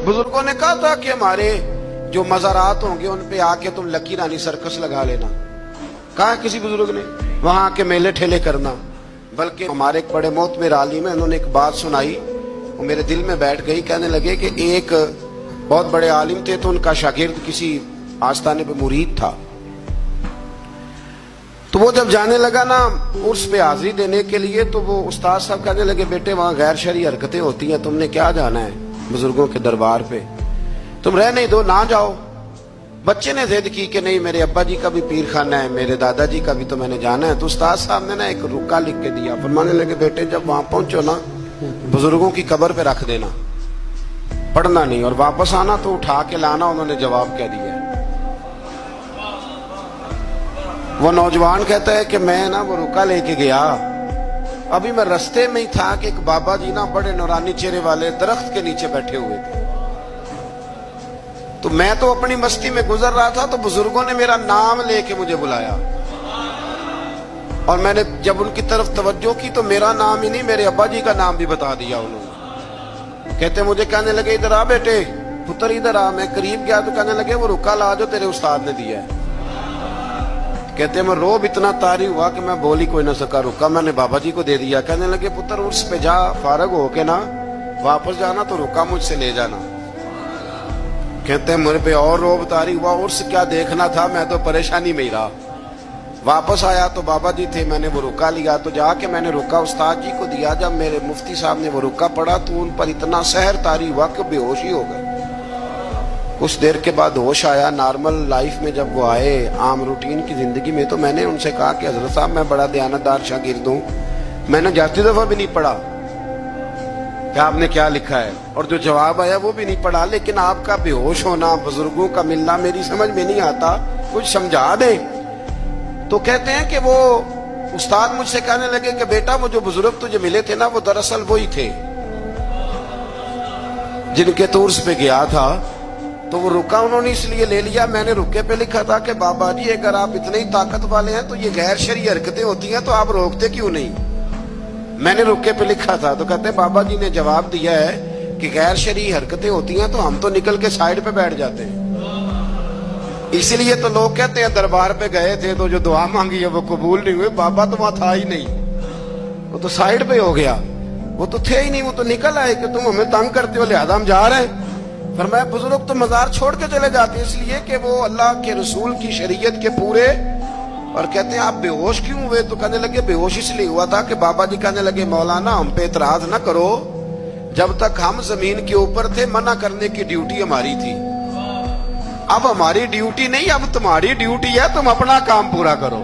बुजुर्गों ने कहा था कि हमारे जो मज़ारात होंगे उन पे आके तुम लकी रानी सर्कस लगा लेना। कहा किसी बुजुर्ग ने वहां आके मेले ठेले करना। बल्कि हमारे एक बड़े मोहतमिर आलिम है, उन्होंने एक बात सुनाई, वो मेरे दिल में बैठ गई। कहने लगे कि एक बहुत बड़े आलिम थे, तो उनका शागिर्द किसी आस्थाने पे मुरीद था। तो वो जब जाने लगा ना उर्स पे हाजिरी देने के लिए, तो वो उस्ताद साहब कहने लगे, बेटे वहां गैर शरई हरकतें होती हैं, तुमने क्या जाना है बुजुर्गों के दरबार पे, तुम रह नहीं दो, ना जाओ। बच्चे ने जिद की कि नहीं, मेरे अब्बा जी का भी पीर खाना है, मेरे दादाजी का भी तो मैंने जाना है। तो उस्ताद साहब ने ना एक रुक्का लिख के दिया, फरमाने लगे, बेटे जब वहां पहुंचो ना बुजुर्गों की कब्र पे रख देना, पढ़ना नहीं, और वापस आना तो उठा के लाना। उन्होंने जवाब क्या दिया। वो नौजवान कहता है कि मैं ना वो रुका लेके गया, अभी मैं रास्ते में ही था कि एक बाबा जी ना बड़े नूरानी चेहरे वाले दरख्त के नीचे बैठे हुए थे। तो मैं तो अपनी मस्ती में गुजर रहा था, तो बुजुर्गों ने मेरा नाम लेके मुझे बुलाया, और मैंने जब उनकी तरफ तवज्जो की तो मेरा नाम ही नहीं, मेरे अब्बा जी का नाम भी बता दिया उन्होंने। कहते मुझे कहने लगे, इधर आ बेटे, पुत्र इधर आ। मैं करीब गया तो कहने लगे, वो रुका ला जो तेरे उस्ताद ने दिया है। कहते मैं रोब इतना तारी हुआ कि मैं बोल ही कोई ना सका, रुका मैंने बाबा जी को दे दिया। कहने लगे, पुत्र उर्स पे जा, फारग होके ना वापस जाना, तो रुका मुझसे ले जाना। कहते हैं मेरे पे और रोब तारी हुआ, उर्स क्या देखना था, मैं तो परेशानी में ही रहा। वापस आया तो बाबा जी थे, मैंने वो रुका लिया, तो जाके मैंने रुका उस्ताद जी को दिया। जब मेरे मुफ्ती साहब ने वो रुका पढ़ा तो उन पर इतना सहर तारी हुआ कि बेहोश ही हो गए। कुछ देर के बाद होश आया। नॉर्मल लाइफ में जब वो आए, आम रूटीन की जिंदगी में, तो मैंने उनसे कहा कि हजरत साहब मैं बड़ा दयानतदार शागिर्द हूँ, मैंने जाती दफा भी नहीं पढ़ा कि आपने क्या लिखा है, और जो जवाब आया वो भी नहीं पढ़ा, लेकिन आपका बेहोश होना, बुजुर्गों का मिलना मेरी समझ में नहीं आता, कुछ समझा दे। तो कहते हैं कि वो उस्ताद मुझसे कहने लगे कि बेटा वो जो बुजुर्ग तुझे मिले थे ना, वो दरअसल वही थे जिनके तो उर्स पे गया था। तो वो रुका उन्होंने इसलिए ले लिया। मैंने रुके पे लिखा था कि बाबा जी अगर आप इतने ही ताकत वाले हैं तो ये गैर शरई हरकतें होती हैं, तो आप रोकते क्यों नहीं। मैंने रुके पे लिखा था। तो कहते बाबा जी ने जवाब दिया है कि गैर शरई हरकतें होती हैं तो हम तो निकल के साइड पे बैठ जाते हैं। इसीलिए तो लोग कहते हैं दरबार पे गए थे तो जो दुआ मांगी है वो कबूल नहीं हुई। बाबा तो वहां था ही नहीं, वो तो साइड पे हो गया, वो तो थे ही नहीं, वो तो निकल आए कि तुम हमें तंग करते हो लिहाजा हम जा रहे हैं। फरमाया बुजुर्ग तो मजार छोड़ के चले जाते इसलिए कि वो अल्लाह के रसूल की शरीयत के पूरे। और कहते हैं आप बेहोश क्यों हुए। तो कहने लगे बेहोश इसलिए हुआ था कि बाबा जी कहने लगे, मौलाना हम पे एतराज ना करो, जब तक हम जमीन के ऊपर थे मना करने की ड्यूटी हमारी थी, अब हमारी ड्यूटी नहीं, अब तुम्हारी ड्यूटी है, तुम अपना काम पूरा करो।